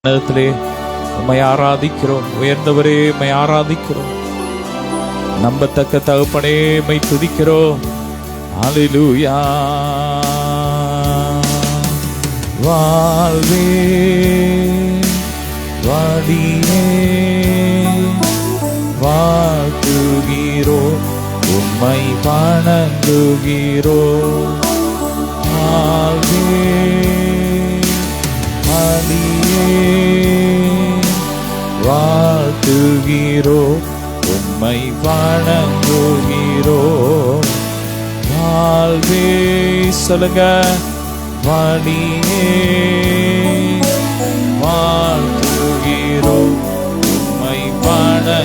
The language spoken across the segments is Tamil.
நேரத்திலே உம்மை ஆராதிக்கிறோம். உயர்ந்தவரே உம்மை ஆராதிக்கிறோம். நம்பத்தக்க தகப்பனே உம்மை துதிக்கிறோம். ஹல்லேலூயா. வாழ்வே வழியே வாழ்த்துகிறோம், உம்மை வணங்குகிறோம். வாழ்வே வழியே வாழ்த்துகிறோம், உம்மை வணங்குகிறோம். வாழ்வே சொல்லுங்க, வழியே வாழ்த்துகிறோம், உம்மை வணங்குகிறோம்.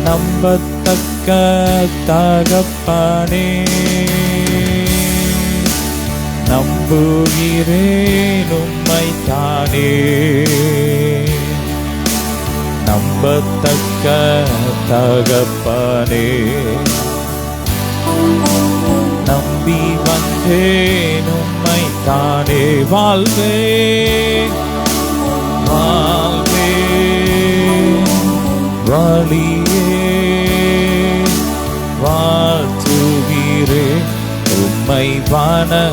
நம்பத்தக்க தகப்பனே, நம்புகிறேன் உம்மை தானே. நம்பத்தக்க தகப்பனே, நம்பி வந்தேன் உம்மை தானே. வாழ்வே வாழ்வே வழியே வாழ்த்துகிறேன், உம்மை வணங்குகிறேன்.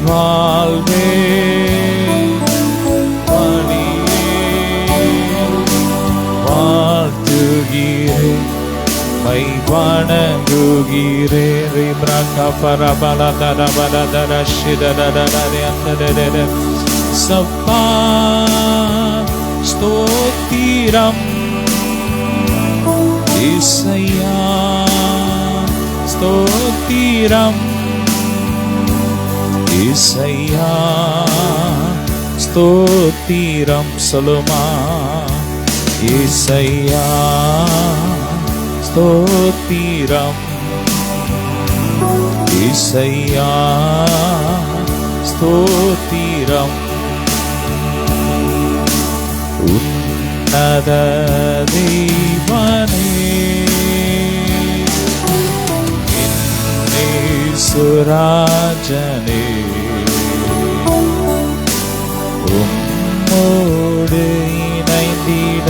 வாழ்வே வழியே வாழ்த்துகிறேன், உம்மை வணங்குகிறேன். சப்பா ஸ்தோத்திரம் இசையா, ஸ்தோத்திரம் இசையா, ஸ்தோத்திரம் சொல்லுமா. இசையா ஸ்தோத்திரம், இசையா ஸ்தோத்திரம். உன்னத தெய்வனே, சுராஜனே, உம்மோடு இணைந்திட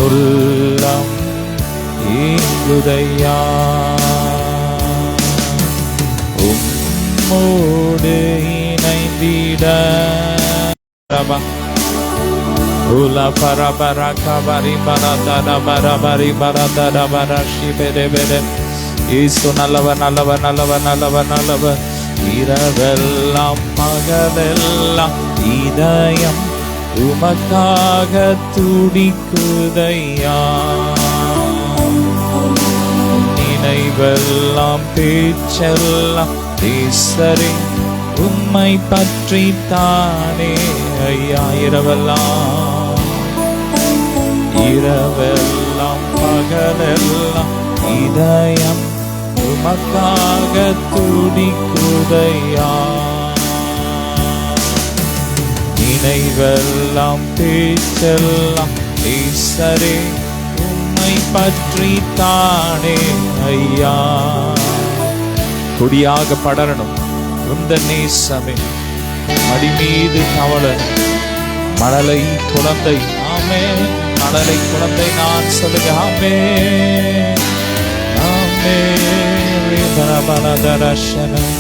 உள்ளம் ஏங்குதையா. உம்மோடு இணைந்திட உலா பரபரா கபரி பரதட பரபரி பரதட பரஷி பெடே பெடே. ஈசு நல்லவர் நல்லவர் நல்லவர் நல்லவர் நல்லவர். இரவெல்லாம் பகலெல்லாம் இதயம் உமக்காக துடிக்குதையா. நினைவெல்லாம் பேச்செல்லாம் பேசறே உம்மை பற்றி தானே ஐயா. இரவெல்லாம் இரவெல்லாம் பகலெல்லாம் இதயம் உமக்காக துடிக்குதையா. நினைவெல்லாம் பேச்செல்லாம் பேசறே உம்மை பற்றி தானே ஐயா. கொடியாக படரணும் உந்த நேசமே, மடி மீது தவளன் மழலை குழந்தை. ஆமே மழலை குழந்தை நான் சொல்லுங்க. ஆமே ஆமே தரசனம்.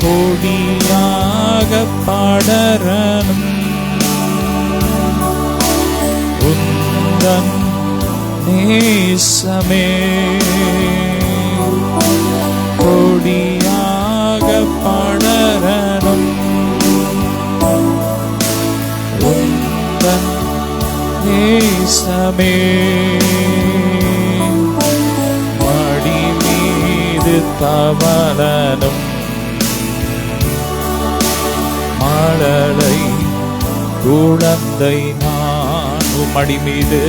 கொடியாக படரணும் உந்தன் நேசமே, கொடியாக படரணும் உந்தன் நேசமே. மடி மீது தவளனும் மழலை குழந்தை நான். உம்மடி மீது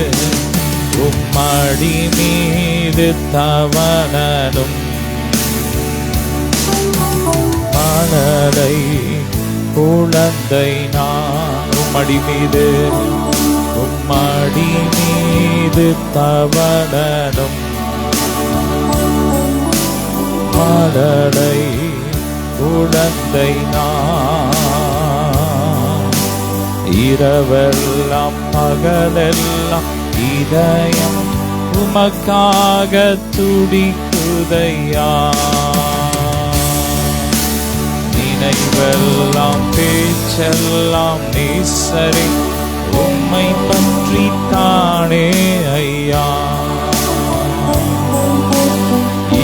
உம்மடி மீது தவளனும் மழலை குழந்தை நான். உம்மடி மீது உம்மடி மீது தவளனும் மாடலை குழந்தை நான். இரவெல்லாம் பகலெல்லாம் இதயம் உமக்காக துடிக்குதையா. நினைவெல்லாம் பேச்செல்லாம் நேசரே உம்மை பற்றி தானே ஐயா.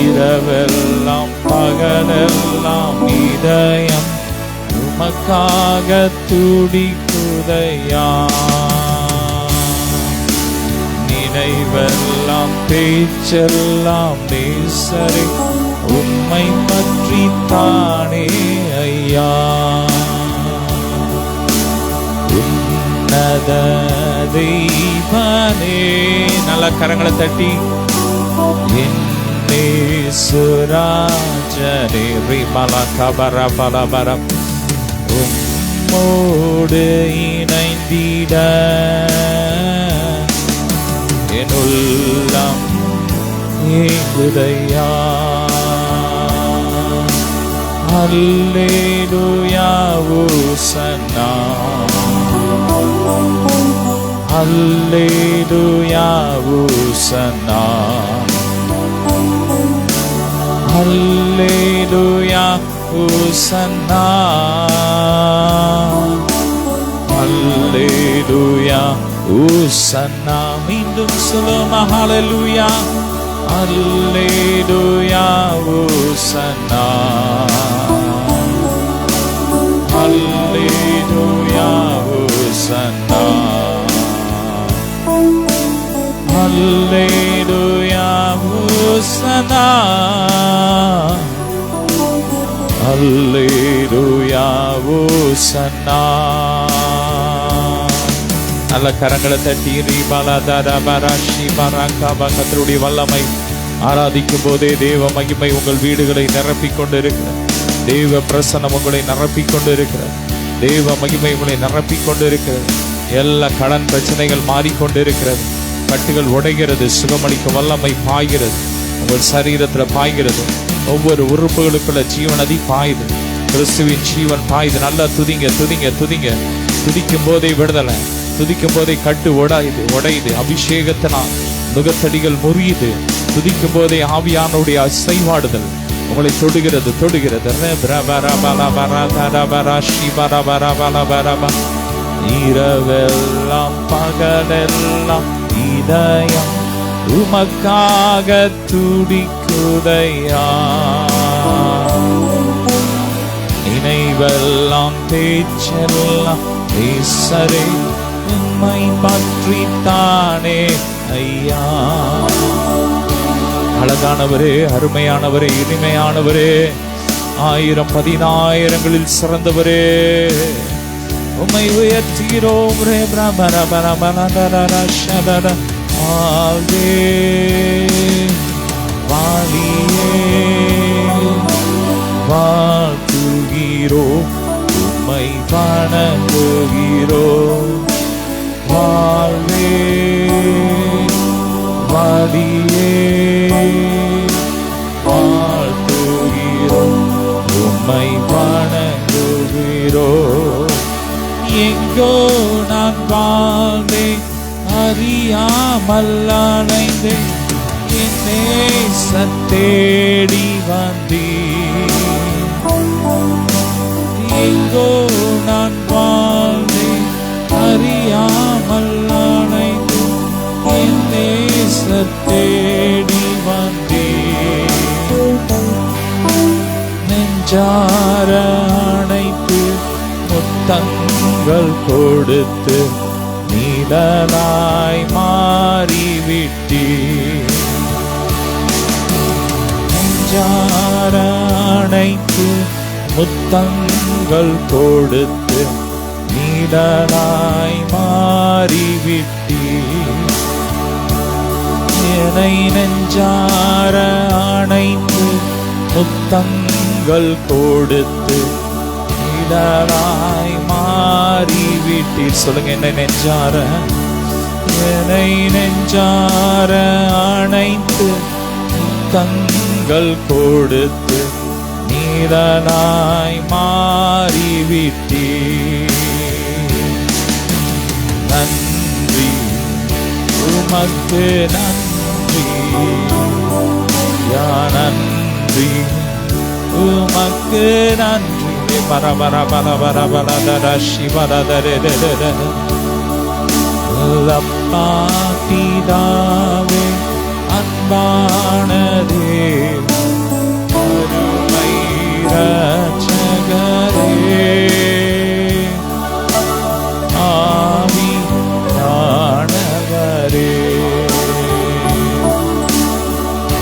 இரவெல்லாம் பகலெல்லாம் இதயம் உமக்காக துடிக்குதையா. நினைவெல்லாம் பேச்செல்லாம் நேசரே உம்மை பற்றி தானே ஐயா. உன்னத தெய்வனே, நல்ல கரங்களை தட்டி சுராஜனே ரிமலா கபர பலபரம் உம்மோடு இணைந்திட என் உள்ளம் ஏங்குதையா. அல்லேலூயா ஓசன்னா, அல்லேலூயா ஓசன்னா, அல்லேலூயா ஓசன்னா, அல்லேலூயா ஓசன்னா. மீண்டும் சொல்லுமா ஹல்லேலூயா, அல்லேலூயா ஓசன்னா, அல்லேலூயா ஓசன்னா, அல்லேலூயா ஓசன்னா, அல்லேலூயா ஓசன்னா. நல்ல கரங்களை தட்டி கர்த்தருடைய வல்லமை ஆராதிக்கும் போதே தேவ மகிமை உங்கள் வீடுகளை நிரப்பிக் கொண்டு இருக்கிறது. தேவ பிரசன்னம் உங்களை நிரப்பிக் கொண்டு இருக்கிறது. தேவ மகிமை உங்களை நிரப்பிக் கொண்டு இருக்கிறது. எல்லா கடன் பிரச்சனைகள் மாறிக்கொண்டு இருக்கிறது. கட்டுகள் உடைகிறது. சுகமளிக்கும் வல்லமை பாய்கிறது. உங்கள் சரீரத்தில் பாய்கிறது. ஒவ்வொரு உறுப்புகளுக்குள்ள ஜீவனதி பாயுது. கிறிஸ்துவின் ஜீவன் பாயுது. நல்லா துதிங்க துதிங்க துதிங்க. துதிக்கும் போதே விடுதலை, துதிக்கும் போதே கட்டு உடையுது. அபிஷேகத்தினால் நுகத்தடிகள் முறியுது. துதிக்கும் போதே ஆவியானுடைய அசைவாடுதல் உங்களை தொடுகிறது தொடுகிறது. இரவெல்லாம் பகலெல்லாம் இதயம் உமக்காக துடிக்குதையா. நினைவெல்லாம் பேச்செல்லாம் நேசரே உம்மை பற்றி தானே ஐயா. அழகானவரே, அருமையானவரே, இனிமையானவரே, 1000-10,000ங்களில் சிறந்தவரே, உம்மை உயர்த்துகிறோம். வாழ்த்துகிறோம், உம்மை வணங்குகிறோம். வாழ்வே வாடியே வாழ்த்துகிறோம், உம்மை வணங்குகிறோம். எங்கோ நான் வாழ்ந்தேன் அறியாமல் அலைந்தேன், என் நேசம் தேடி வந்தேன். எங்கோ நான் வாழ்ந்தேன் அறியாமல் அலைந்தேன், என் நேசம் தேடி வந்தேன். நெஞ்சார அணைத்து முத்தங்கள் கொடுத்து நீடலாய் மாறிவிட்டீர். நெஞ்சார அணைத்து முத்தங்கள் கொடுத்து நீடலாய் மாறிவிட்டீர். என்னை நெஞ்சார அணைத்து முத்தங்கள் கொடுத்து நீடலாய் மாறிவிட்டீர். சொல்லுங்க, என்னை நெஞ்சார, என்னை நெஞ்சார அணைத்து முத்தங்கள் முத்தங்கள் கொடுத்து நீரனாய் மாறிவிட்டே. நன்றி உமக்கு நன்றி, யா நன்றி உமக்கு நன்றி. பரபர பரபர பரதர சிவரதரே அப்பா பிதாவே அன்பான தேவா அருமை இரட்சகரே ஆவியானவரே.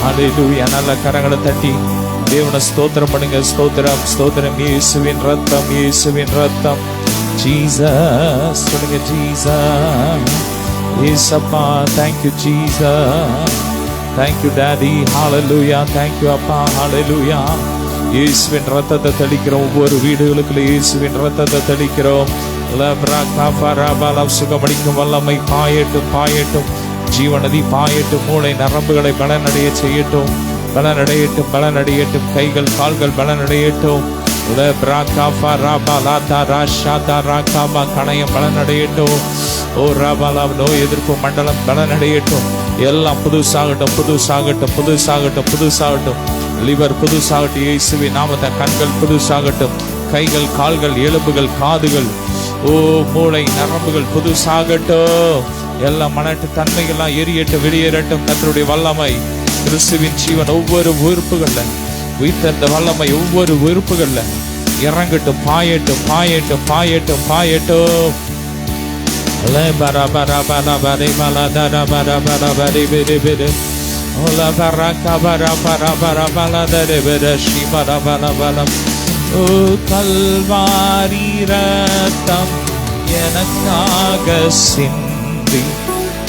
ஹல்லேலூயா. நல்ல கரங்களை தட்டி தேவனை ஸ்தோத்திரம் பண்ணுங்க. ஸ்தோத்திரம் ஸ்தோத்திரம். இயேசுவின் ரத்தம், இயேசுவின் ரத்தம். ஜீசஸ் சொல்லுங்க. ஜீசஸ் இயேசப்பா. Thank you Jesus. Thank you daddy. Hallelujah. Thank you அப்பா. ஹல்லேலூயா. இயேசுவின் ரத்தத்தை தெளிக்கிறோம். ஒவ்வொரு வீடுகளுக்குள்ள இயேசுவின் ரத்தத்தை தெளிக்கிறோம். சுகமளிக்கும் வல்லமை பாயட்டும், பாயட்டும். ஜீவநதி பாயட்டும். மூளை நரம்புகளை பலனடைய செய்யட்டும், பலனடையட்டும், பலனடையட்டும். கைகள் கால்கள் பலனடையட்டும். கணையம் பலனடையட்டும். ஓ ராபாலா நோய் எதிர்ப்பு மண்டலம் பலனடையட்டும். எல்லாம் புதுசாகட்டும், புதுசாகட்டும், புதுசாகட்டும், புதுசாகட்டும். லிவர் புதுசாகட்டும் இயேசுவின் நாமத்தை. கண்கள் புதுசாகட்டும். கைகள் கால்கள் எலும்புகள் காதுகள் ஓ மூளை நரம்புகள் புதுசாகட்டும். எல்லாம் மனட்டு தன்மைகள்லாம் எரியட்டும், வெளியேறட்டும். கர்த்தருடைய வல்லமை கிறிஸ்துவின் ஜீவன் ஒவ்வொரு உறுப்புகள்ல உயிர்த்தெழுந்த வல்லமை ஒவ்வொரு உறுப்புகள்ல இறங்கட்டும், பாயட்டும், பாயட்டும், பாயட்டும், பாயட்டும். கல்வாரி ரத்தம் எனக்காக சிந்தி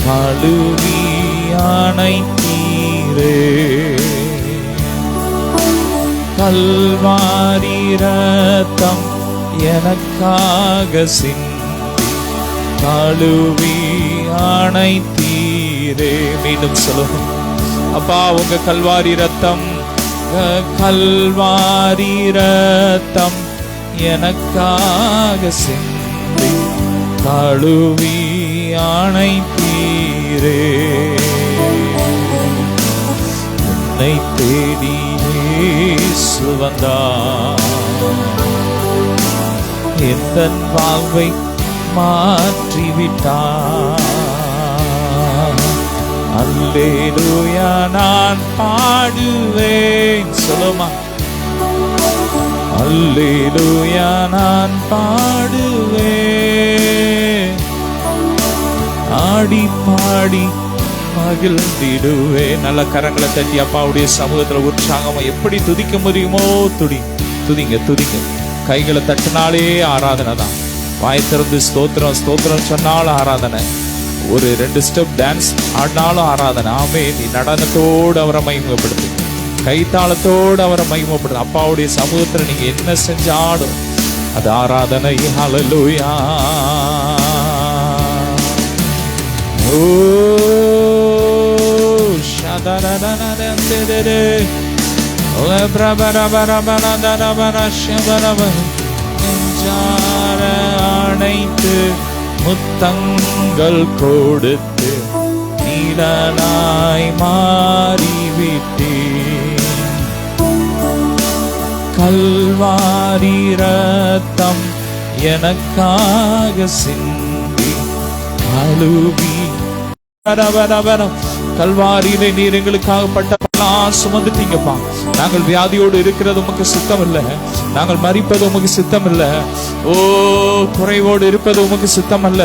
கழுவி அணைத்தீரே. கல்வாரி ரத்தம் எனக்காக சிந்தி கழுவி அணைத்தீரே. மீண்டும் சொல்லுங்க. அப்பா உங்க கல்வாரி ரத்தம், கல்வாரி ரத்தம் எனக்காக சிந்தி கழுவி அணைத்தீரே. என்னை தேடி இயேசு வந்தார், எந்தன் வாழ்வை மாற்றிவிட்டார். அல்லேலூயா நான் பாடுவேன். சொல்லுமா. அல்லேலூயா நான் பாடுவேன், ஆடி பாடி மகிழ்ந்திடுவே. நல்ல கரங்களை தட்டி அப்பாவுடைய சமூகத்துல உற்சாகமா எப்படி துதிக்க முடியுமோ துதிங்க, துதிங்க. கைகளை தட்டினாலே ஆராதனை தான். வாய் திறந்து ஸ்தோத்திரம் ஸ்தோத்திரம் சொன்னாலும் ஆராதனை. ஒரு 2 ஸ்டெப் டான்ஸ் ஆடினாலும் ஆராதனை. ஆமே. நீ நடனத்தோடு அவரை மகிமைப்படுத்து, கைத்தாளத்தோடு அவரை மகிமைப்படுத்து. அப்பாவுடைய சமூகத்துல நீங்க என்ன செஞ்சாலும் அது ஆராதனை. ஹல்லேலூயா. ஓ அணைத்து முத்தங்கள் கொடுத்து நீலனாய் மாறிவிட்டேன். கல்வாரி ரத்தம் எனக்காக சிந்தி கழுவி. கல்வாரியிலே நீர் எங்களுக்காக பட்ட சுமந்துட்டீங்கப்பா. நாங்கள் வியாதியோடு இருக்கிறது உமக்கு சித்தம் இல்ல, நாங்கள் மரிப்பது உமக்கு சித்தம் இல்ல, ஓ குறைவோடு இருப்பது உமக்கு சித்தம் அல்ல.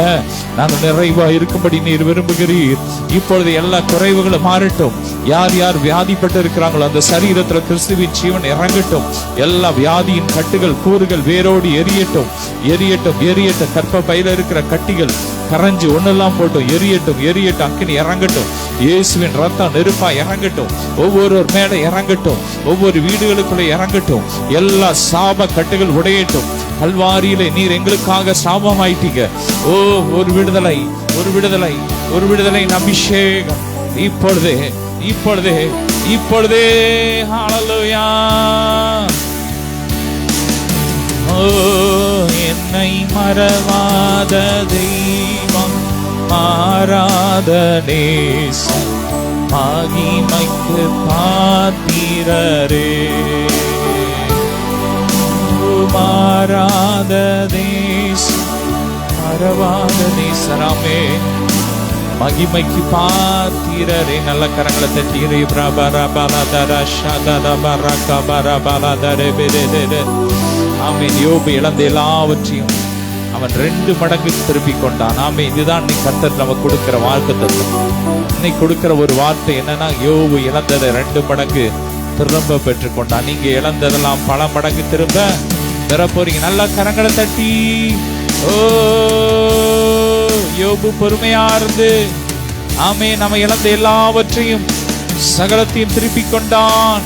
நாங்கள் நிறைவா இருக்கும்படி நீர் விரும்புகிறீர். இப்பொழுது எல்லா குறைவுகளும் மாறட்டும். யார் யார் வியாதிப்பட்டு இருக்கிறாங்களோ அந்த சரீரத்துல கிறிஸ்துவின் ஜீவன் இறங்கட்டும். எல்லா வியாதியின் கட்டுகள் கூறுகள் வேரோடு எரியட்டும், எரியட்டும், எரியட்டும். கற்ப பையில இருக்கிற கட்டிகள் கரைஞ்சு ஒன்னெல்லாம் போட்டும், எரியட்டும், எரியட்டும். அக்கினி இறங்கட்டும். இயேசுவின் ரத்தம் நெருப்பா இறங்கட்டும். ஒவ்வொரு மேல இறங்கட்டும், ஒவ்வொரு வீடுகளுக்குள்ள இறங்கட்டும். எல்லா சாப கட்டுகள் உடையட்டும். கல்வாரியிலே நீர் எங்களுக்காக சாபம் ஆயிட்டீங்க. ஓ ஒரு விடுதலை, ஒரு விடுதலை, ஒரு விடுதலை. அபிஷேகம் இப்பொழுதே, இப்பொழுதே, இப்பொழுதே. ஹல்லேலூயா. ஓ என்னை மறவாத தெய்வம், மாறாத நேசம், மகிமைக்கு பாத்திரரே. மாறாத தேசம், மறவாத நேசராமே, மகிமைக்கு பாத்திரரே. நல்ல கரங்களை தட்டி ஆமென். யோபு இழந்த எல்லாவற்றையும் அவன் 2 மடங்கு திருப்பி கொண்டான். ஆமே, இதுதான் நீ கர்த்தர் நமக்கு கொடுக்கிற வாக்குத்தத்தம். இன்னைக்கு கொடுக்கிற ஒரு வார்த்தை என்னன்னா, யோபு இழந்ததை 2 மடங்கு திரும்ப பெற்றுக்கொண்டான். நீங்க இழந்ததெல்லாம் பல மடங்கு திரும்ப பெற போறீங்க. நல்ல கரங்களை தட்டி. ஓ யோபு பொறுமையா இருந்து, ஆமே, நம்ம இழந்த எல்லாவற்றையும் சகலத்தையும் திருப்பி கொண்டான்,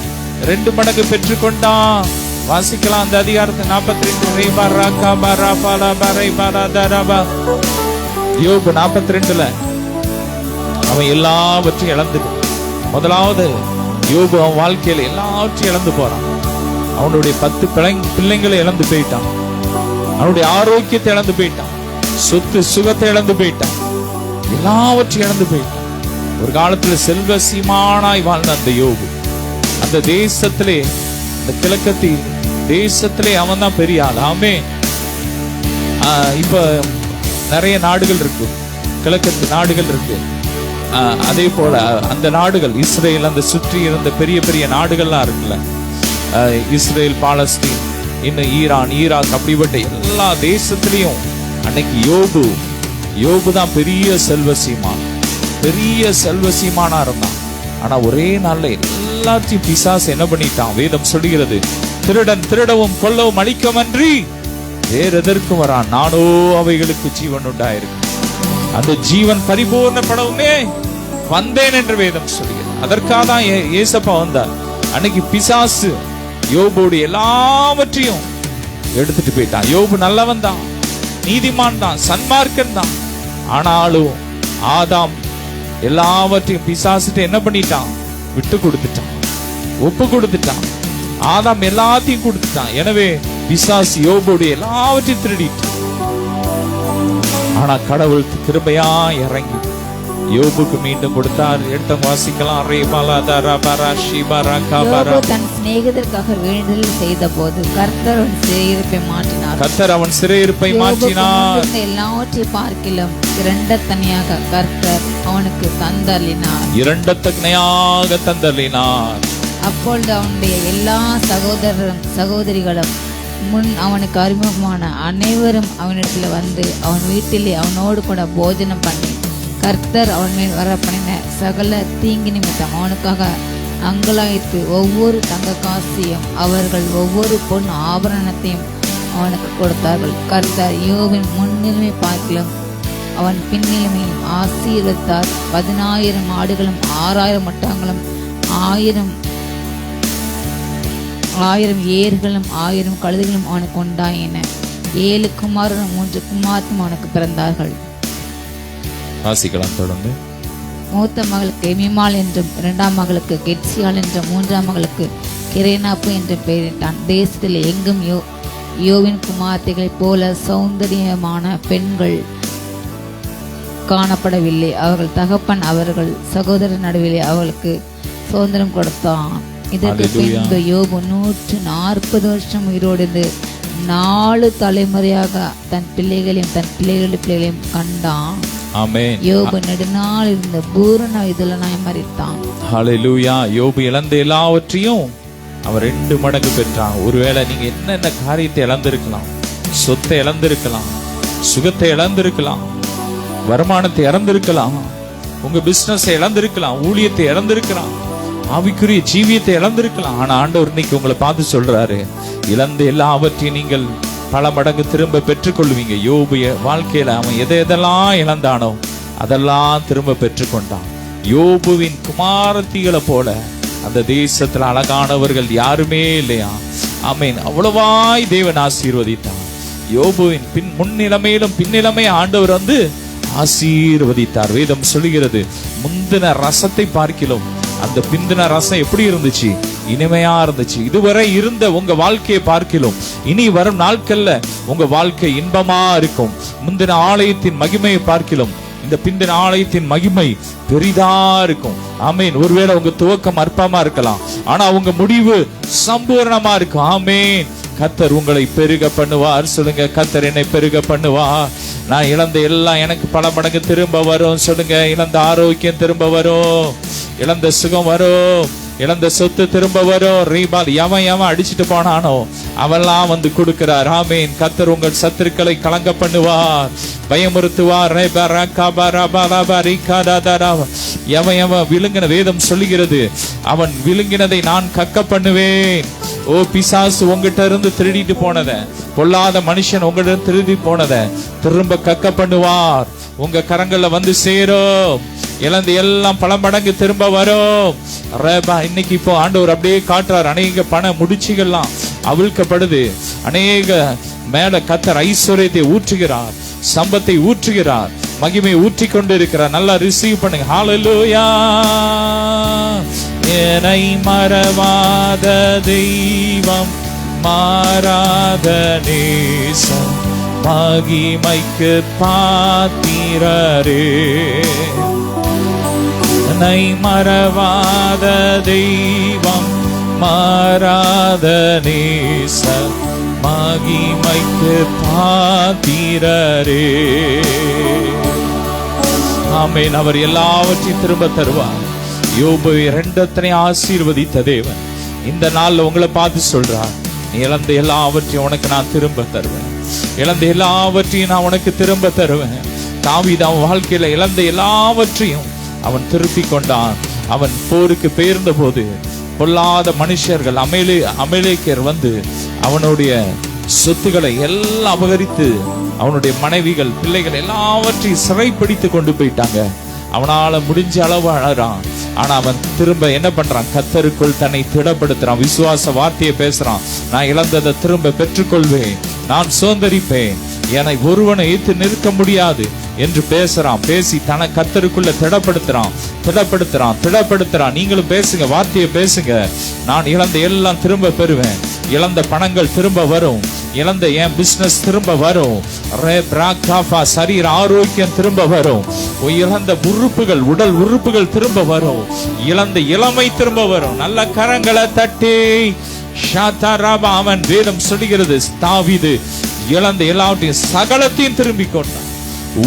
2 மடங்கு பெற்றுக்கொண்டான். வாசிக்கலாம் அந்த அதிகாரத்தை 42. யோபு 42ல அவன் எல்லாவற்றையும் இழந்து, முதலாவது யோபு அவன் வாழ்க்கையில எல்லாவற்றையும் இழந்து போறான். அவனுடைய 10 பிள்ளைங்களை இழந்து போயிட்டான். அவனுடைய ஆரோக்கியத்தை இழந்து போயிட்டான். சொத்து சுகத்தை இழந்து போயிட்டான். எல்லாவற்றையும் இழந்து போயிட்டான். ஒரு காலத்துல செல்வ சீமானாய் வாழ்ந்த அந்த யோபு, அந்த தேசத்திலே, அந்த கிழக்கத்தில் தேசத்திலே அவன் தான் பெரிய ஆள். ஆமே, இப்ப நிறைய நாடுகள் இருக்கு, கிழக்கத்து நாடுகள் இருக்கு. அதே போல அந்த நாடுகள், இஸ்ரேல், அந்த சுற்றி இருந்த பெரிய பெரிய நாடுகள்லாம் இருக்குல்ல, இஸ்ரேல், பாலஸ்தீன், இன்னும் ஈரான், ஈராக், அப்படிப்பட்ட எல்லா தேசத்திலையும் அன்னைக்கு யோபு தான் பெரிய செல்வசீமான், பெரிய செல்வசீமானா இருந்தான். ஆனா ஒரே நாள்ல எல்லாத்தையும் பிசாசு என்ன பண்ணிட்டான்? வேதம் சொல்லுகிறது, திருடன் திருடவும் கொல்லவும் அழிக்கமன்றி வேற எதற்கும் வரான், நானோ அவைகளுக்கு ஜீவன் உண்டாயிருக்கு, அந்த ஜீவன் பரிபூர்ணப்படவுமே வந்தேன் என்று வேதம் சொல்லுகிறது. அதற்காக தான் ஏசப்பா வந்தார். அன்னைக்கு பிசாசு யோபோடு எல்லாவற்றையும் எடுத்துட்டு போயிட்டான். யோபு நல்லவன் தான், நீதிமான் தான், சன்மார்க்கன் தான். ஆனாலும் ஆதாம் எல்லாவற்றையும் பிசாசுட்டு என்ன பண்ணிட்டான்? விட்டு கொடுத்துட்டான், ஒப்பு கொடுத்துட்டான். ஆதாம் எல்லாத்தையும் கொடுத்துட்டான். எனவே பிசாசு யோபோடு எல்லாவற்றையும் திருடிட்டான். ஆனா கடவுள் கிருபையா இறங்கி யோபுக்கு மீண்டும் கொடுத்தார். 8 வாசிக்கலாம். தன் சிநேகிதருக்காக வேண்டுதல் செய்த போது கர்த்தர் அவன் சிறையிருப்பை மாற்றினார். கர்த்தர் அவன் சிறையிருப்பை மாற்றினார். எல்லாவற்றையும் பார்க்கிலும் இரண்டத்தனையாக கர்த்தர் அவனுக்கு தந்தள்ளினார். இரண்டத்தனையாக தந்தள்ளினார். அப்பொழுது அவனுடைய எல்லா சகோதரிகளும் முன் அவனுக்கு அறிமுகமான அனைவரும் அவனிடத்தில் வந்து அவன் வீட்டிலே அவனோடு கூட போஜனம் பண்ணி கர்த்தர் அவன் மேல் வர பண்ணின சகல தீங்கு நிமித்தம் அவனுக்காக அங்கலாய்த்து ஒவ்வொரு தங்க காசையும் அவர்கள் ஒவ்வொரு பொன் ஆபரணத்தையும் அவனுக்கு கொடுத்தார்கள். கர்த்தர் யோபின் முன்னிலைமை பார்க்கிலும் அவன் பின்னிலைமையும் ஆசீர்வதித்தார். 10,000 ஆடுகளும் 6,000 ஒட்டகங்களும் 1,000 ஏர்களும் 1,000 கழுதைகளும் அவனுக்கு உண்டாயின. 7 குமாரரும் 3 குமாரரும் அவனுக்கு பிறந்தார்கள். வாசிக்கலாம் தொடர்ந்து. மூத்த மகளுக்கு எமிமாள் என்றும் 2ஆம் மகளுக்கு கெட்சியாள் என்றும் 3ஆம் மகளுக்கு கிரேனாப்பு என்றும் பெயரிட்டான். தேசத்தில் எங்கும் யோவின் குமார்த்திகளைப் போல சௌந்தரியமான பெண்கள் காணப்படவில்லை. அவர்கள் தகப்பன் அவர்கள் சகோதரர் நடுவிலே அவர்களுக்கு சுதந்திரம் கொடுத்தான். இதற்கு பின்பு யோபு 140 வருஷம் உயிரோடு 4 தலைமுறையாக தன் பிள்ளைகளையும் தன் பிள்ளைகளையும் கண்டான். ஆமென். யோபு நெடுநாள் இருந்த பூரண வயதுள்ளவனாய் மரித்தான். ஹல்லேலூயா. யோபு இழந்த எல்லாவற்றையும் அவன் 2 மடங்கு பெற்றான். ஒருவேளை நீங்க என்னென்ன காரியத்தை இழந்திருக்கலாம், சொத்தை இழந்திருக்கலாம், சுகத்தை இழந்திருக்கலாம், வருமானத்தை இழந்திருக்கலாம், உங்க பிசினஸ் இழந்திருக்கலாம், ஊழியத்தை இழந்திருக்கலாம், ஆவிக்குரிய ஜீவியத்தை இழந்திருக்கலாம். ஆனா ஆண்டவர் இன்னைக்கு உங்களை பார்த்து சொல்றாரு, இழந்த எல்லாவற்றையும் நீங்கள் பல மடங்கு திரும்ப பெற்றுக்கொள்வீங்க. யோபு வாழ்க்கையில அவன் எதெல்லாம் இழந்தானோ அதெல்லாம் திரும்ப பெற்றுக்கொண்டான். யோபுவின் குமாரத்திகளை போல அந்த தேசத்துல அழகானவர்கள் யாருமே இல்லையா? ஆமென். அவ்வளவாய் தேவன் ஆசீர்வதித்தான். யோபுவின் முன்னிலைமையிலும் பின்னிலைமை ஆண்டவர் ஆசீர்வதித்தார். வேதம் சொல்லுகிறது, முந்தின ரசத்தை பார்க்கிலும் அந்த அந்த பிந்தின ரசம் எப்படி இருந்துச்சு? இனிமையா இருந்துச்சு. இதுவரை இருந்த உங்க வாழ்க்கையை பார்க்கிலும் இனி வரும் நாட்கள்ல உங்க வாழ்க்கை இன்பமா இருக்கும். முந்தின ஆலயத்தின் மகிமையை பார்க்கிலும் இந்த பிந்தின ஆலயத்தின் மகிமை பெரிதா இருக்கும். ஆமேன். ஒருவேளை உங்க துவக்கம் அற்பமா இருக்கலாம், ஆனா உங்க முடிவு சம்பூர்ணமா இருக்கும். ஆமேன். கர்த்தர் உங்களை பெருக பண்ணுவார். சொல்லுங்க, கர்த்தர் என்னை பெருக பண்ணுவார். நான் இழந்த எல்லாம் எனக்கு பல மடங்கு திரும்ப வரும். சொல்லுங்க, இழந்த ஆரோக்கியம் திரும்ப வரும், இழந்த சுகம் வரும், இழந்த சொத்து திரும்ப வரும். ரீபால் எவன் அடிச்சுட்டு போனானோ அவெல்லாம் வந்து கொடுக்கிறார். ஆமேன். கர்த்தர் உங்கள் சத்துருக்களை கலங்க பண்ணுவார், பயமுறுத்துவார். எவன் விழுங்கின வேதம் சொல்லுகிறது, அவன் விழுங்கினதை நான் கக்க பண்ணுவேன். ஓ பிசாசு உங்ககிட்ட இருந்து திருடிட்டு போனத, பொல்லாத மனுஷன் உங்ககிட்ட திருடி போனத திரும்ப கக்க பண்ணுவார். உங்க கரங்கள்ல வந்து சேரும். இழந்து எல்லாம் பல மடங்கு திரும்ப வரும். இன்னைக்கு இப்போ ஆண்டவர் அப்படியே காட்டுறார். அநேக பண முடிச்சுகள்லாம் அவிழ்க்கப்படுது. அநேக மேல கர்த்தர் ஐஸ்வர்யத்தை ஊற்றுகிறார், சம்பத்தை ஊற்றுகிறார், மகிமை ஊற்றி கொண்டு இருக்கிறார். நல்லா ரிசீவ் பண்ணுங்க. ஹல்லேலூயா. என்னை மறவாத தெய்வம், மாறாத நேசம், மகிமைக்கு பாத்திரரே. என்னை மறவாத தெய்வம், மாறாத நேசம், மகிமைக்கு பாத்திரரே. ஆமென். அவர் எல்லாவற்றையும் திரும்ப தருவார். யோபு 2 ஆசீர்வதித்த தேவன் இந்த நாள்ல உங்களை பார்த்து சொல்றார், நீ இழந்த எல்லாவற்றையும் உனக்கு நான் திரும்ப தருவேன். இழந்த எல்லாவற்றையும் நான் உனக்கு திரும்ப தருவேன். தாவீது அவன் வாழ்க்கையில இழந்த எல்லாவற்றையும் அவன் திருப்பி கொண்டான். அவன் போருக்கு பெயர்ந்த போது பொல்லாத மனுஷர்கள் அமலேக்கியர் வந்து அவனுடைய சொத்துக்களை எல்லாம் அபகரித்து அவனுடைய மனைவிகள், பிள்ளைகள் எல்லாவற்றையும் சிறைப்பிடித்து கொண்டு போயிட்டாங்க. அவனால முடிஞ்ச அளவு அழறான். ஆனா அவன் திரும்ப என்ன பண்றான்? கர்த்தருக்குள் தன்னை திடப்படுத்துறான். விசுவாச வார்த்தையை பேசுறான். நான் இழந்ததை திரும்ப பெற்றுக்கொள்வேன், நான் சுதந்தரிப்பேன், என்னை ஒருவனை ஏற்று நிற்க முடியாது என்று பேசுறான். பேசி தன கர்த்தருக்குள்ள திடப்படுத்துறான். நீங்களும் பேசுங்க, வார்த்தையை பேசுங்க. நான் இழந்த எல்லாம் திரும்ப பெறுவேன். இழந்த பணங்கள் திரும்ப வரும். இழந்த என் பிசினஸ் திரும்ப வரும். சரீர ஆரோக்கியம் திரும்ப வரும். இழந்த உறுப்புகள், உடல் உறுப்புகள் திரும்ப வரும். இழந்த இளமை திரும்ப வரும். நல்ல கரங்களை தட்டி அவன் வேதம் சொல்லுகிறது, தாவீது இழந்த எல்லாவற்றையும் சகலத்தையும் திரும்பி கொண்டான்.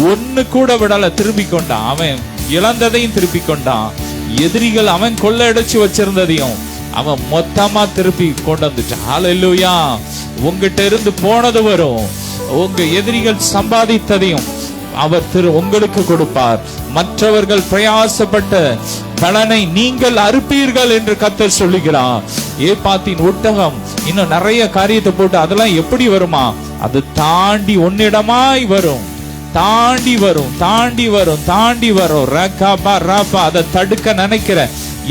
ஒன்னு கூட விடல, திரும்பி கொண்டான். அவன் இழந்ததையும் திருப்பி கொண்டான். எதிரிகள் அவன் கொள்ளையடிச்சு வச்சிருந்ததையும் அவன் மொத்தமா திருப்பி கொண்டு வந்துட்டான். ஹல்லேலூயா. உங்ககிட்ட இருந்து போனது வரும். உங்க எதிரிகள் சம்பாதித்ததையும் அவர் உங்களுக்கு கொடுப்பார். மற்றவர்கள் பிரயாசப்பட்ட பலனை நீங்கள் அறுப்பீர்கள் என்று கர்த்தர் சொல்லுகிறார். ஏப்பாத்தின் ஒட்டகம் இன்னும் நிறைய காரியத்தை போட்டு அதெல்லாம் எப்படி வருமா? அது தாண்டி உன்னிடமாய் வரும். தாண்டி வரும். அதை தடுக்க நினைக்கிற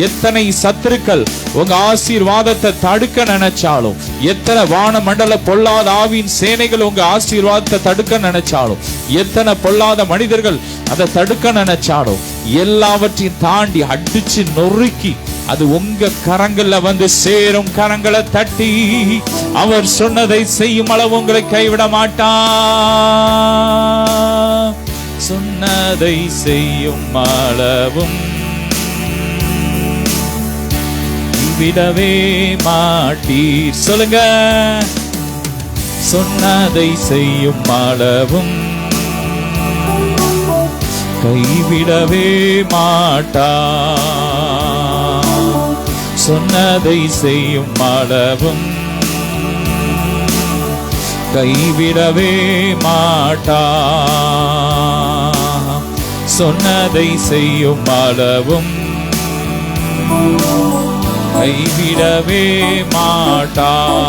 எத்தனை சத்துருக்கள் உங்க ஆசீர்வாதத்தை தடுக்க நினைச்சாலும், எத்தனை வான மண்டல பொல்லாத ஆவியின் சேனைகள் உங்க ஆசீர்வாதத்தை தடுக்க நினைச்சாலும், எத்தனை பொல்லாத மனிதர்கள் அதை தடுக்க நினைச்சாலும், எல்லாவற்றையும் தாண்டி அடிச்சு நொறுக்கி அது உங்க கரங்கள்ல வந்து சேரும். கரங்களை தட்டி அவர் சொன்னதை செய்யும் அளவு உங்களை கைவிட மாட்டார். சொன்னதை செய்யும் அளவும் விடவே மாட்டீர். சொல்லுங்க, சொன்னதை செய்யும் அளவும் கைவிடவே மாட்டார். சொன்னதை செய்யும் அளவும் கைவிடவே மாட்டார். சொன்னதை செய்யும் அளவும் கைவிடவே மாட்டார்.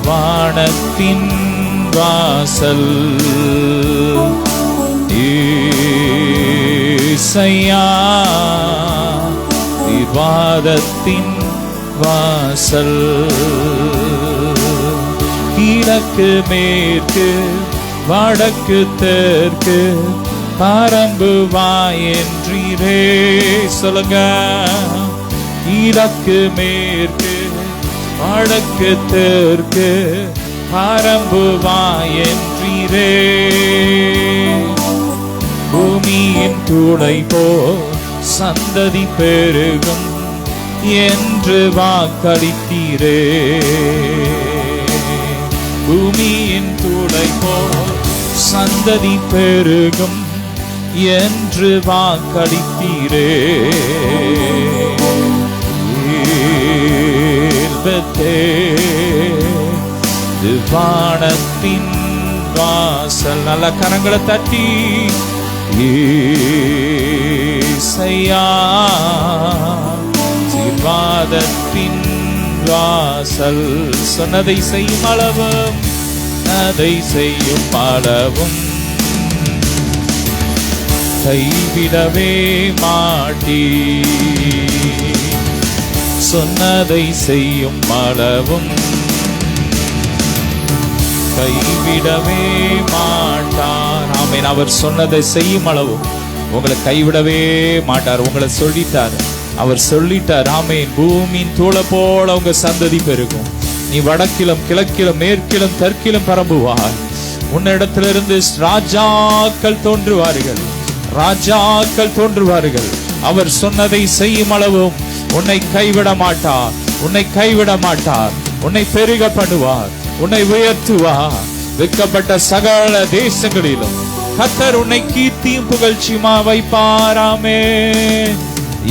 வானத்தின் வாசல் ஏசையா, வாதத்தின் வாசல் கிழக்கு மேற்கு வடக்கு தெற்கு பரம்புவாய் என்றீரே. சொல்லுங்க. கிழக்கு மேற்கு வடக்கு தெற்கு பரம்புவாய் என்றீரே. பூமியின் தூளை போல் சந்ததி பெருகும் என்று வாக்களித்தீரே. பூமியின் தூளை போல் சந்ததி பெருகும் என்று வாக்களித்தீரே. வானத்தின் வாசல். நல்ல கரங்களை தட்டி ஏசையா ஆசீர்வாதத்தின் வாசல். சொன்னதை செய்யும் அளவும் அதை செய்யும் அளவும் கைவிடவே மாட்டீ. சொன்னதை செய்யும் அளவும் கைவிடவே மாட்டார். ஆமென். அவர் சொன்னதை செய்யும் அளவும் உங்களை கைவிடவே மாட்டார். உங்களை சொல்லிட்டார், அவர் சொல்லிட்டார். ஆமென். பூமியின் தூளை போல உங்க சந்ததி பெருகும். நீ வடக்கிலும் கிழக்கிலும் மேற்கிலும் தெற்கிலும் பரம்புவார். உன்னிடத்திலிருந்து ராஜாக்கள் தோன்றுவார்கள், ராஜாக்கள் தோன்றுவார்கள். அவர் சொன்னதை செய்யும் அளவும் உன்னை கைவிட மாட்டார், உன்னை கைவிட மாட்டார். உன்னை பெருக பண்ணுவார், உன்னை உயர்த்துவார். வெட்கப்பட்ட சகல தேசங்களிலும் கர்த்தர் உன்னை கீர்த்தியும் புகழ்ச்சியுமா வைப்பாராமே.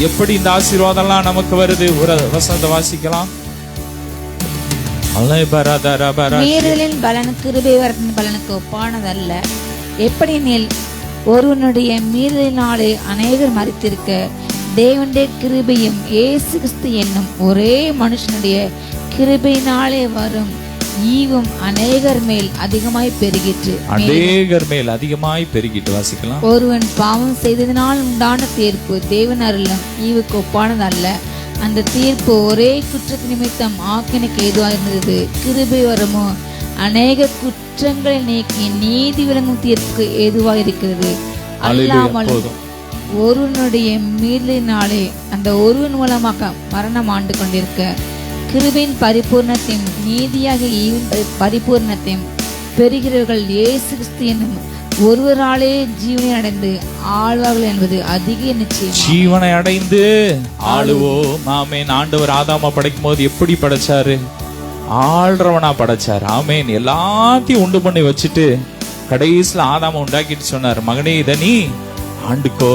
எப்படி இந்த ஆசீர்வாதம்லாம் நமக்கு வருது? ஒரு வசனத்தை வாசிக்கலாம். மீறுதலின் பலன் கிருபை வரத்தின் பலனுக்கு ஒப்பானதல்ல. எப்படி நீல் ஒருவனுடைய மீறுதலினாலே அநேகர் மரித்திருக்க, தேவனுடைய கிருபையும் இயேசு கிறிஸ்து என்னும் ஒரே மனுஷனுடைய கிருபையினாலே வரும் ஈவும் அநேகர் மேல் அதிகமாய் பெருகிற்று. அநேகர் மேல் அதிகமாய் பெருகிட்டு. வாசிக்கலாம். ஒருவன் பாவம் செய்ததினால் உண்டான தீர்ப்பு தேவன் அருளும் ஈவுக்கு ஒப்பானதல்ல. அந்த தீர்ப்பு ஒரே குற்றத்து நிமித்தம் ஆக்கினைக்கு ஏதுவாக இருந்தது. கிருபை வரமோ அநேக குற்றங்களை நீக்கி நீதி விளங்கும் தீர்ப்புக்கு ஏதுவாக இருக்கிறது. அல்லாமல் ஒருவனுடைய மீறலினாலே அந்த ஒருவன் மூலமாக மரணம் ஆண்டு கொண்டிருக்க, கிருபையின் பரிபூர்ணத்தையும் நீதியாக பரிபூர்ணத்தையும் பெறுகிறவர்கள் இயேசு கிறிஸ்து என்னும் ஒருவராலே ஜீவனை அடைந்து ஆழ்வார்கள் என்பது அதிக நிச்சயம். ஜீவனை அடைந்து ஆளுவோம். ஆமென். ஆண்டவர் ஆதாம படைக்கும் போது எப்படி படைச்சாரு? ஆள்றவனா படைச்சார். ஆமென். எல்லாத்தையும் உண்டு பண்ணி வச்சுட்டு கடைசியில ஆதாம உண்டாக்கிட்டு சொன்னார், மகனே இத நீ ஆண்டுக்கோ.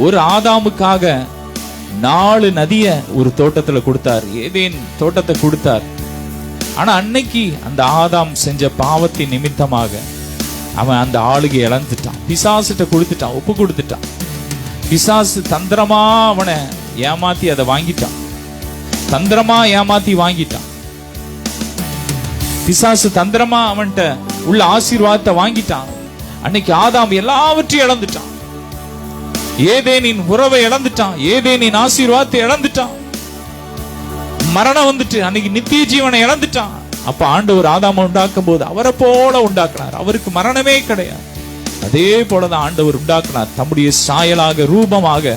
ஒரு ஆதாமுக்காக 4 நதிய ஒரு தோட்டத்துல கொடுத்தார், ஏதேன் தோட்டத்தை கொடுத்தார். ஆனா அன்னைக்கு அந்த ஆதாம் செஞ்ச பாவத்தின் நிமித்தமாக அவன் அந்த ஆளுகை இழந்துட்டான். பிசாசுட்ட கொடுத்துட்டான், ஒப்பு கொடுத்துட்டான். பிசாசு தந்திரமா அவனை ஏமாத்தி அதை வாங்கிட்டான், தந்திரமா ஏமாத்தி வாங்கிட்டான். பிசாசு தந்திரமா அவன்கிட்ட உள்ள ஆசீர்வாதத்தை வாங்கிட்டான். அன்னைக்கு ஆதாம் எல்லாவற்றையும் இழந்துட்டான். ஏதேனின் உறவை இழந்துட்டான், ஏதேனின் ஆசீர்வாதத்தை இழந்துட்டான். மரணம் வந்துட்டு அன்னைக்கு நித்திய ஜீவனை இழந்துட்டான். அப்ப ஆண்டவர் ஆதாம உண்டாக்கும் போது அவரை போல உண்டாக்குனார். அவருக்கு மரணமே கிடையாது. அதே போலதான் ஆண்டவர் உண்டாக்குனார். தம்முடைய சாயலாக ரூபமாக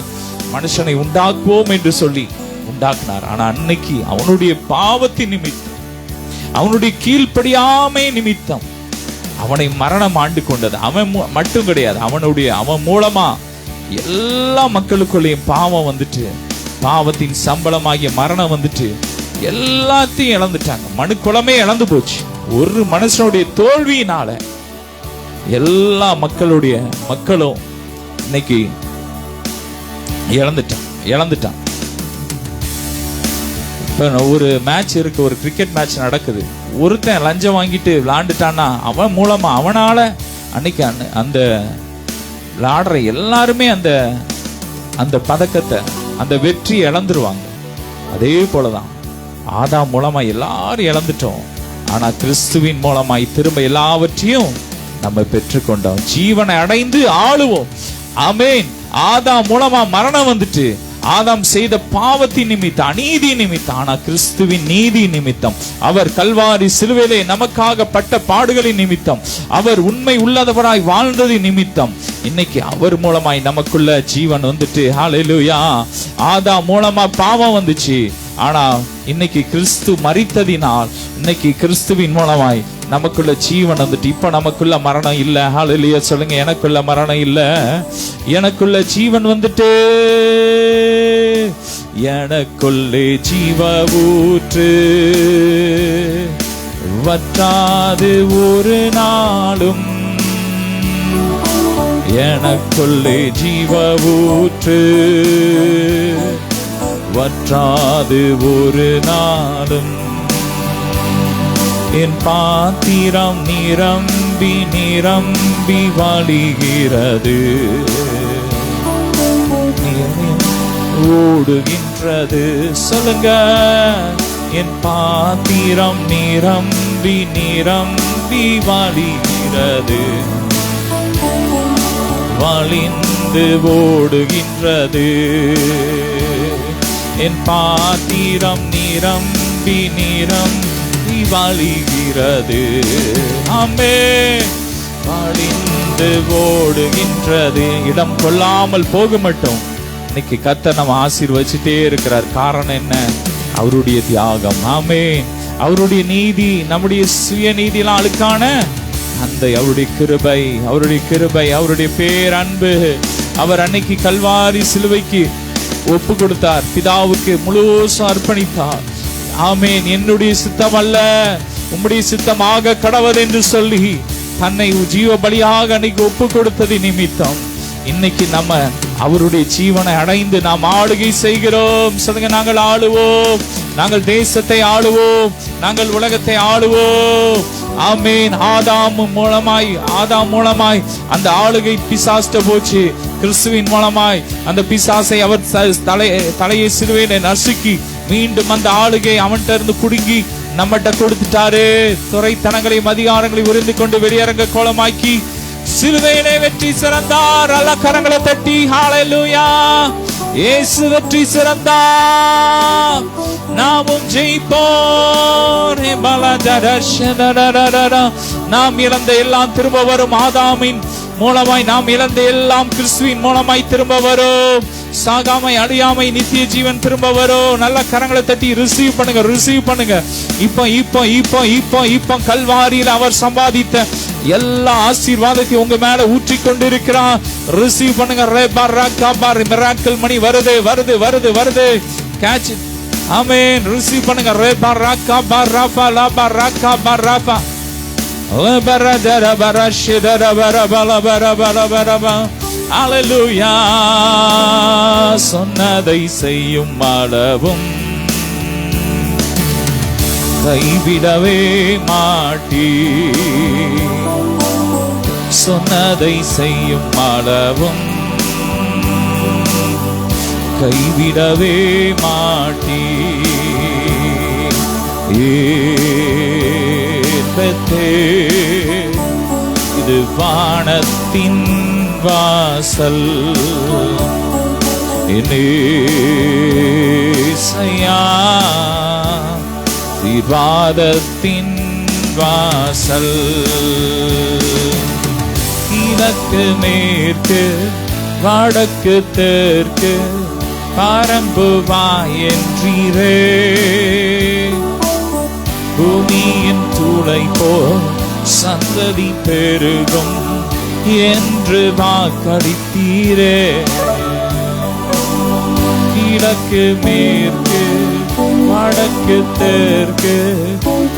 மனுஷனை உண்டாக்குவோம் என்று சொல்லி உண்டாக்குனார். ஆனா அன்னைக்கு அவனுடைய பாவத்தின் நிமித்தம், அவனுடைய கீழ்ப்படியாமை நிமித்தம் அவனை மரணம் ஆண்டு கொண்டது. அவன் மட்டும் கிடையாது, அவன் மூலமா எல்லா மக்களுக்குள்ளேயும் பாவம் வந்துட்டு, பாவத்தின் சம்பளமாகிய மரணம் வந்துட்டு எல்லாத்தையும் இழந்துட்டாங்க. மனுக்குலமே இழந்து போச்சு. ஒரு மனுஷனுடைய தோல்வியினால எல்லா மக்களும் இன்னைக்கு இழந்துட்டான். இப்ப ஒரு மேட்ச் இருக்கு, ஒரு கிரிக்கெட் மேட்ச் நடக்குது. ஒருத்தன் லஞ்சம் வாங்கிட்டு விளையாண்டுட்டான்னா அவன் மூலமா அவனால அன்னைக்கு அந்த விளையாடுற எல்லாருமே அந்த பதக்கத்தை, அந்த வெற்றி இழந்துருவாங்க. அதே போலதான் ஆதாம் மூலமா எல்லாரும் இழந்துட்டோம். ஆனா கிறிஸ்துவின் மூலமாய் திரும்ப எல்லாவற்றையும் நம்ம பெற்றுக்கொண்டோம். ஜீவனை அடைந்து ஆளுவோம். ஆமென். ஆதாம் மூலமா மரணம் வந்துட்டு ஆதாம் செய்த பாவத்தின் நிமித்தம், அநீதி நிமித்தம். ஆனா கிறிஸ்துவின் நீதி நிமித்தம், அவர் கல்வாரி சிலுவையிலே நமக்காக பட்ட பாடுகளின் நிமித்தம், அவர் உண்மை உள்ளவராய் வாழ்ந்ததின் நிமித்தம் இன்னைக்கு அவர் மூலமாய் நமக்குள்ள ஜீவன் வந்துட்டு. ஹல்லேலூயா. ஆதாம் மூலமா பாவம் வந்துச்சு. ஆனா இன்னைக்கு கிறிஸ்து மரித்ததினால் இன்னைக்கு கிறிஸ்துவின் மூலமாய் நமக்குள்ள ஜீவன் வந்துட்டு. இப்ப நமக்குள்ள மரணம் இல்ல. ஹல்லேலூயா சொல்லுங்க. எனக்குள்ள மரணம் இல்ல, எனக்குள்ள ஜீவன் வந்துட்டு. எனக்குள்ளே ஜீவ ஊற்று வற்றாது ஒரு நாளும், எனக்குள்ளே ஜீவ ஊற்று வற்றாது ஒரு நாளும். என் பாத்திரம் நிரம்பி நிரம்பி வழிகிறது, ஓடுகின்றது. சொல்லுங்க. என் பாத்திரம் நிரம்பி நிரம்பி வழிகிறது, வழிந்து ஓடுகின்றது. என் பாத்திரம் நிரம்பி நிரம்பி வழிகிறது. ஆமென். வழிந்து ஓடுகின்றது. இடம் கொள்ளாமல் போக மாட்டோம். இன்னைக்கு கர்த்தர் நம்ம ஆசீர்வதிச்சுட்டே இருக்கிறார். காரணம் என்ன? அவருடைய தியாகம். ஆமென். அவருடைய நீதி, நம்முடைய சுய நீதியெல்லாம் அழுக்கான அந்த அவருடைய கிருபை, அவருடைய கிருபை, அவருடைய பேரன்பு. அவர் அன்னைக்கு கல்வாரி சிலுவைக்கு ஒப்பு கொடுத்தார், பிதாவுக்கு முழுசும் அர்ப்பணித்தார். ஆமென். என்னுடைய சித்தம் அல்ல உம்முடைய சித்தமாக கடவது என்று சொல்லி தன்னை ஜீவ பலியாக அன்னைக்கு ஒப்பு கொடுத்தது நிமித்தம் இன்னைக்கு நம்ம அவருடைய ஜீவனை அடைந்து நாம் ஆளுகை செய்கிறோம். சொல்லுங்க. நாங்கள் ஆளுவோம், நாங்கள் தேசத்தை ஆளுவோம், நாங்கள் உலகத்தை ஆளுவோம். ஆமென். ஆதாம் மூலமாய் அந்த ஆளுகை பிசாசுட்ட போச்சு. கிறிஸ்துவின் மூலமாய் அந்த பிசாசை அவர் தலையை சிலுவையில நசுக்கி மீண்டும் அந்த ஆளுகை அவன்கிட்ட இருந்து புடுங்கி நம்மகிட்ட கொடுத்துட்டாரு. துறைத்தனங்களையும் அதிகாரங்களையும் உறிந்து கொண்டு வெளியரங்க கோலமாக்கி சிலுவையிலே வெற்றி சிறந்தார். அல்ல கரங்களை தட்டி ஹல்லேலூயா. இயேசு வெற்றி சிறந்தார், நாமும் ஜெயிப்போம். நாம் இழந்த எல்லாம் திரும்ப வரும். ஆதாமின் மூலமாய் நாம் இழந்த எல்லாம் கிறிஸ்துவின் மூலமாய் திரும்ப வரும். சாகாமை, அழியாமை, நித்திய ஜீவன் திரும்ப வரும். நல்ல கரங்களை தட்டி ரிசீவ் பண்ணுங்க, ரிசீவ் பண்ணுங்க. இப்போ கல்வாரியில் அவர் சம்பாதித்த எல்லா ஆசீர்வாதத்தையும் உங்க மேல ஊற்றி கொண்டிருக்கிறார். ரிசீவ் பண்ணுங்க. மிராக்கிள் மணி வருது, வருது, வருது, வருது. Catch it. ஆமென். ரிசீவ் பண்ணுங்க. ஹல்லேலூயா. சொன்னதை செய்யும் அளவும் கைவிடவே மாட்டீ. சொன்னதை செய்யும் அளவும் கைவிடவே மாட்டீ. இது வானத்தின் வாசல், விவாதத்தின் வாசல். கிழக்கு மேற்கு வடக்கு தெற்கு பரம்புவாய் என்றீரே. பூமியின் தூளை போல் சந்ததி பெருகும் என்று வாக்களித்தீரே. கிழக்கு மேற்கு வடக்கு தெற்கு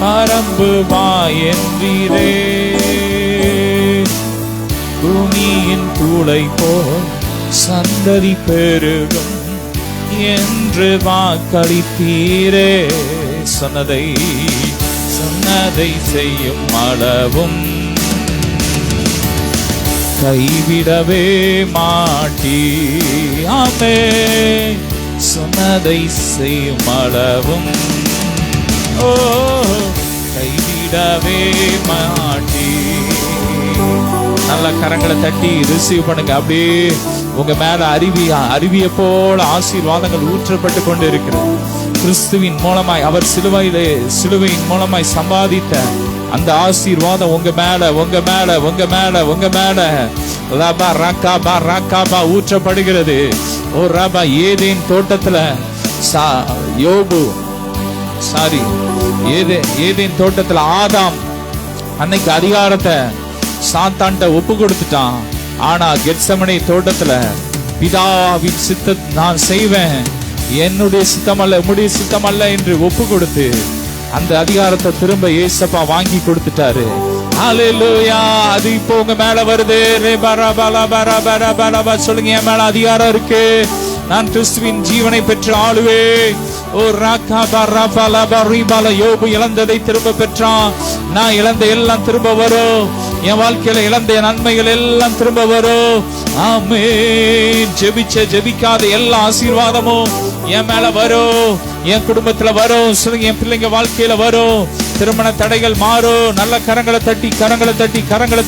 பரம்புவாய் என்றீரே. பூமியின் தூளை போல் சந்ததி பெருகும் என்று வாக்களித்தீரே. சொன்னதை செய்யும் அளவும் கைவிடவே மாட்டீ. ஆமென். சொன்னதை செய்யும் அளவும் கைவிடவே மாட்டீ. நல்ல கரங்களை தட்டி ரிசீவ் பண்ணுங்க. அப்படியே உங்க மேல அருவியை போல ஆசீர்வாதங்கள் ஊற்றப்பட்டு கொண்டு இருக்கிறது. கிறிஸ்துவின் மூலமாய் அவர் சிலுவையின் மூலமாய் சம்பாதித்த அந்த ஆசீர்வாதம் உங்க மேல ரபா ராக்காபா ஊற்றப்படுகிறது. ஓ ரபா, ஏதேன் தோட்டத்துல ஏதேன் தோட்டத்துல ஆதாம் அன்னைக்கு அதிகாரத்தை சாத்தான்ட்ட ஒப்பு கொடுத்துட்டான். ஆனா கெத்செமனே தோட்டத்துல பிதாவின் சித்தத்தை நான் செய்வேன், என்னுடைய சித்தம் அல்ல உம்முடைய சித்தம் அல்ல என்று ஒப்பு கொடுத்து அந்த அதிகாரத்தை திரும்ப ஏசப்பா வாங்கி கொடுத்துட்டாரு. ஹல்லேலூயா. அது இப்போ உங்க மேல வருது. சொல்லுங்க, என் மேல அதிகாரம் இருக்கு, நான் கிறிஸ்துவின் ஜீவனை பெற்று ஆளுவே. ஓ யோபு இழந்ததை திரும்ப பெற்றான். நான் இழந்த எல்லாம் திரும்ப வரும். என் வாழ்க்கையில இழந்த நன்மைகள் எல்லாம் திரும்ப வரும். ஆமென். ஜெபிக்காத எல்லா ஆசீர்வாதமும் என் மேல வரும், என் குடும்பத்துல வரும். சொல்லுங்க, என் பிள்ளைங்க வாழ்க்கையில வரும். திருமண தடைகள் மாறும். நல்ல கரங்களை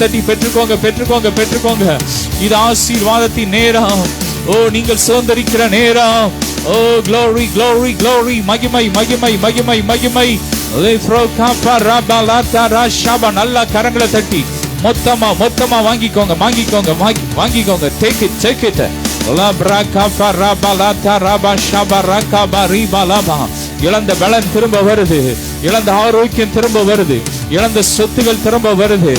தட்டி பெற்றுக்கோங்க. இது ஆசீர்வாதத்தின் நேரம். ஓ, நீங்கள் சுதந்திரிக்கிற நேரம். ஓ glory, மகிமை. நல்ல கரங்களை தட்டி மொத்தமா வாங்கிக்கோங்க. Take it. இழந்த பலன் திரும்ப வருது, இழந்த ஆரோக்கியம் திரும்ப வருது, இழந்த சொத்துகள் திரும்ப வருது.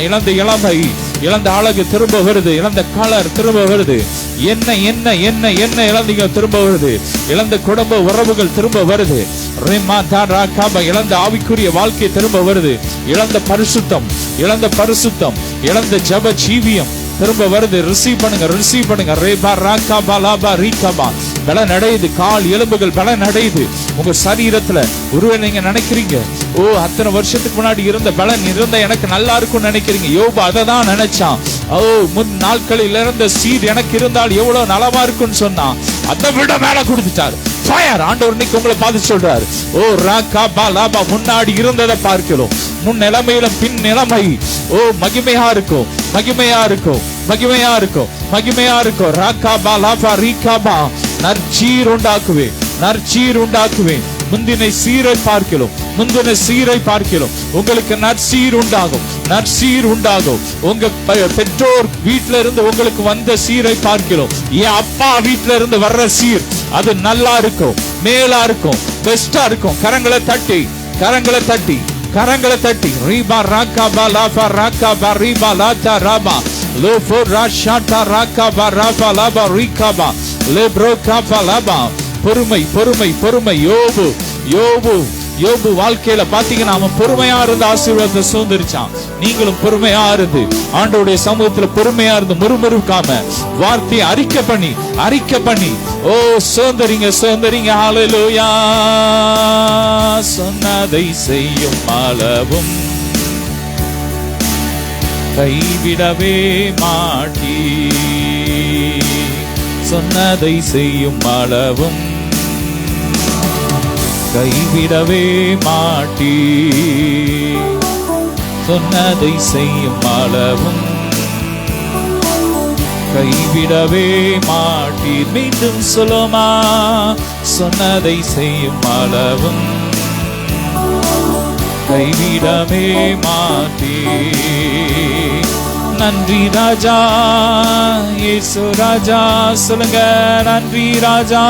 இழந்த இளமை, இழந்த அழகு திரும்ப வருது, இழந்த கலர் திரும்ப வருது. என்ன இழந்தீங்க திரும்ப வருது. இழந்த குடும்ப உறவுகள் திரும்ப வருது. இழந்த ஆவிக்குரிய வாழ்க்கை திரும்ப வருது. இழந்த பரிசுத்தம், இழந்த ஜப ஜீவியம் திரும்ப வருது. ரிசீவ் பண்ணுங்க. பலன் அடையுது. கால் எலும்புகள் பலன் அடையுது. உங்க சரீரத்துல ஒருவேளை நீங்க நினைக்கிறீங்க, ஓ அத்தனை வருஷத்துக்கு முன்னாடி இருந்த பலன் இருந்தா எனக்கு நல்லா இருக்கும் நினைக்கிறீங்க. யோபு அதை தான் நினைச்சான். ஓ, முன் நாட்களில் இருந்த சீட் எனக்கு இருந்தால் எவ்வளவு நலமா இருக்குன்னு சொன்னான். அதை விட மேல கொடுத்துட்டாரு. ஆண்டவர் இன்னைக்கு உங்களை பார்த்து சொல்றாரு, ஓ ராக்காபா, முன்னாடி இருந்ததை பார்க்கிறோம், முன் நிலைமையிலும் பின் நிலைமை ஓ மகிமையா இருக்கும். ராக்காபா லாபா ரீகாபா, நற்சீர் உண்டாக்குவேன். முந்தின சீரை பார்க்கிறோம். உங்களுக்கு நற்சீர் உண்டாகும். உங்க பெற்றோர் வீட்டுல இருந்து உங்களுக்கு வந்த சீரை பார்க்கிறோம். என் அப்பா வீட்டுல இருந்து வர்ற சீர் அது நல்லா இருக்கும், மேலா இருக்கும், பெஸ்டா இருக்கும். கரங்களை தட்டி ரீபா ராக்காபா லாபா ராக்காபா ரீபா லாத்தா ராபா லோஃபோ ராஷாட்டா ராக்காபா ராபா லாபா ரீகாபா லேப்ரோ காபா லாபா. பொறுமை. யோபு வாழ்க்கையில பாத்தீங்கன்னா அவன் பொறுமையா இருந்து ஆசீர்வாதத்தை சுதந்திரிச்சான். நீங்களும் பொறுமையா இருந்து ஆண்டவருடைய சமூகத்துல பொறுமையா இருந்து முறுமுறுக்காம வார்த்தையை அறிக்கை பண்ணி ஓ சுதந்திரிங்க. ஹல்லேலூயா. சொன்னதை செய்யும் அளவும் கைவிடவே மாட்டீ. சொன்னதை செய்யும் அளவும் கைவிடவே மாட்டீ. சொன்னதை செய்யும் அளவும் கைவிடவே மாட்டீர். மீண்டும் சொல்லுமா, சொன்னதை செய்யும் அளவும் கைவிடவே மாட்டீர். நன்றி ராஜா, இயேசு ராஜா. சொல்லுங்க, நன்றி ராஜா,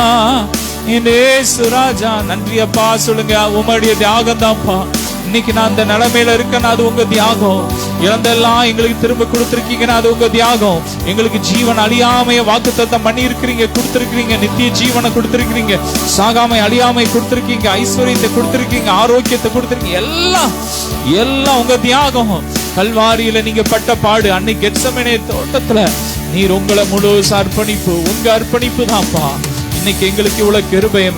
இயேசு ராஜா. நன்றி அப்பா. சொல்லுங்க, உம்முடைய தியாகம் தான்ப்பா இன்னைக்கு நான் அந்த நிலைமையில இருக்கேன்னா அது உங்க தியாகம். இழந்தெல்லாம் எங்களுக்கு திரும்ப கொடுத்திருக்கீங்கன்னா அது உங்க தியாகம். எங்களுக்கு ஜீவன் அழியாமைய வாக்குத்தத்தம் பண்ணி இருக்கிறீங்க, கொடுத்திருக்கிறீங்க. நித்திய ஜீவனை கொடுத்திருக்கிறீங்க, சாகாமை அழியாமை கொடுத்திருக்கீங்க, ஐஸ்வர்யத்தை கொடுத்திருக்கீங்க, ஆரோக்கியத்தை கொடுத்திருக்கீங்க. எல்லாம் உங்க தியாகம். கல்வாரியில நீங்க பட்ட பாடு, அன்னைக்கு கெத்செமனே தோட்டத்துல நீர் உங்களை முழு அர்ப்பணிப்பு, உங்க அர்ப்பணிப்பு தான்ப்பா இன்னைக்கு எங்களுக்கு இவ்வளவு கிருபையை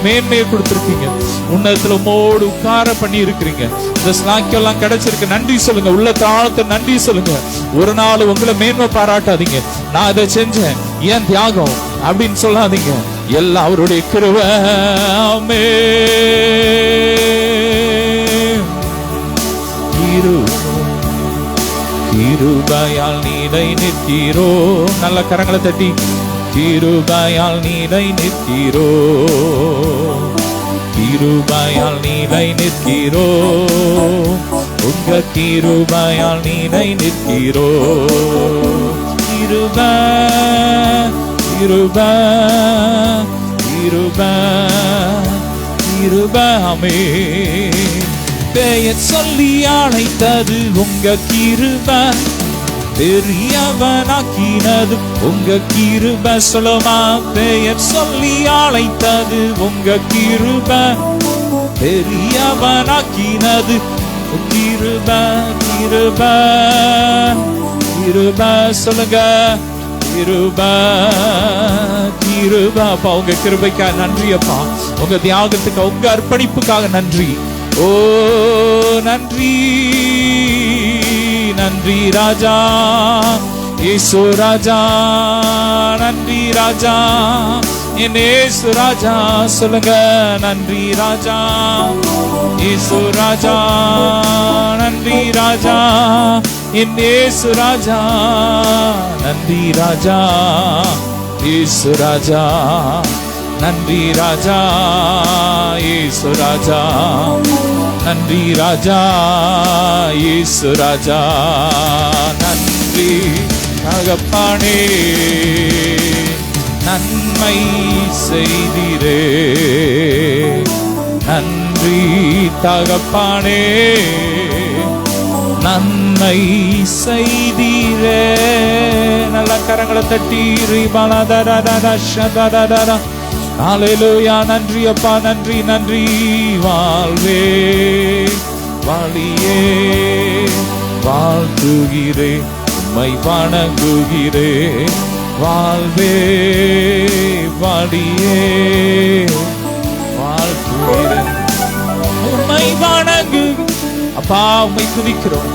மேன்மையை கொடுத்திருக்கீங்க. உன்னதத்துல உம்மோடு உட்கார பண்ணி இருக்கிறீங்க. இந்த ஸ்லாக்கியம் எல்லாம் கிடைச்சிருக்கு. நன்றி சொல்லுங்க. உள்ள தாளத்தை நன்றி சொல்லுங்க. ஒரு நாள் உங்களை மேன்மை பாராட்டாதீங்க, நான் இதை செஞ்சேன் ஏன் தியாகம் அப்படின்னு சொல்லாதீங்க. எல்லாம் அவருடைய கிருபை. கிருபையால் நீரை நிற்கிறோ. நல்ல கரங்களை தட்டி கிருபையால் நீரை நிற்கிறோ. கிருபையால் நீரை நிற்கிறோ. உங்க கிருபையால் நீரை நிற்கிறோ. கிருபை கிருபை கிருபை கிருபை. பெயர் சொல்லி அழைத்தது உங்க கிருபை. பெரியவனாக்கினது உங்க கிருபை. சொல்லுமா, பெயர் சொல்லி அழைத்தது உங்க கிருபை. பெரியவனாக்கினது கிருபை. கிருபை கிருபை. சொல்லுங்க கிருபை கிருபை. அப்பா, உங்க கிருபைக்காக நன்றி அப்பா. உங்க தியாகத்துக்கு, உங்க அர்ப்பணிப்புக்காக நன்றி. ஓ நன்றி நன்றி ராஜா இயேசு ராஜா. நன்றி ராஜா என் இயேசு ராஜா. சொல்லுங்க நன்றி ராஜா இயேசு ராஜா. நன்றி ராஜா என் இயேசு ராஜா. நன்றி ராஜா இயேசு ராஜா. நன்றி ராஜா இயேசு ராஜா. நன்றி ராஜா இயேசு ராஜா. நன்றி தகப்பனே, நன்மை செய்தீரே. நன்றி தகப்பனே, நன்மை செய்தீரே. நல்ல கரங்களை தட்டி ஹல்லேலூயா. நன்றி அப்பா, நன்றி நன்றி. வாழ்வே வழியே வாழ்த்துகிறே, உம்மை வணங்குகிறே. வாழ்வே வழியே வாழ்த்துகிறே, உம்மை வணங்கு. அப்பா, உம்மை துதிக்கிறோம்.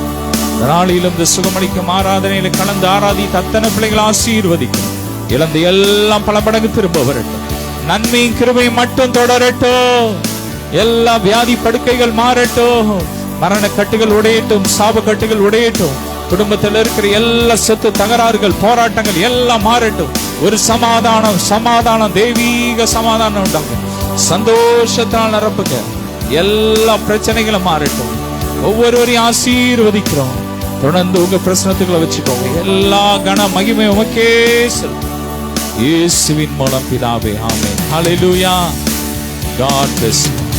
நாளிலும் இந்த சுகமளிக்கும் ஆராதனையில கலந்து ஆராதித்த அத்தனை பிள்ளைகளை ஆசீர்வதிக்கும். இழந்த எல்லாம் பல மடங்கு திரும்ப வரட்டும். நன்மையும் கிருபையும் மட்டும் தொடரட்டும். எல்லா வியாதி படுக்கைகள் மாறட்டும். மரண கட்டுகள் உடையட்டும். சாப கட்டுகள் உடையட்டும். குடும்பத்தில் இருக்கிற எல்லா சொத்து தகராறுகள், போராட்டங்கள் எல்லாம் மாறட்டும். ஒரு சமாதானம், சமாதானம், தெய்வீக சமாதானம் உண்டாகும். சந்தோஷத்தினால் நிரப்புங்க. எல்லா பிரச்சனைகளும் மாறட்டும். ஒவ்வொருவரையும் ஆசீர்வதிக்கிறோம். தொடர்ந்து உங்க பிரச்சனைகளை வச்சுக்கோங்க. எல்லா கன மகிமை உமக்கே செல்லும். இயேசுவின் மூலம் பிதாவே, ஆமென். ஹல்லேலூயா. God bless you.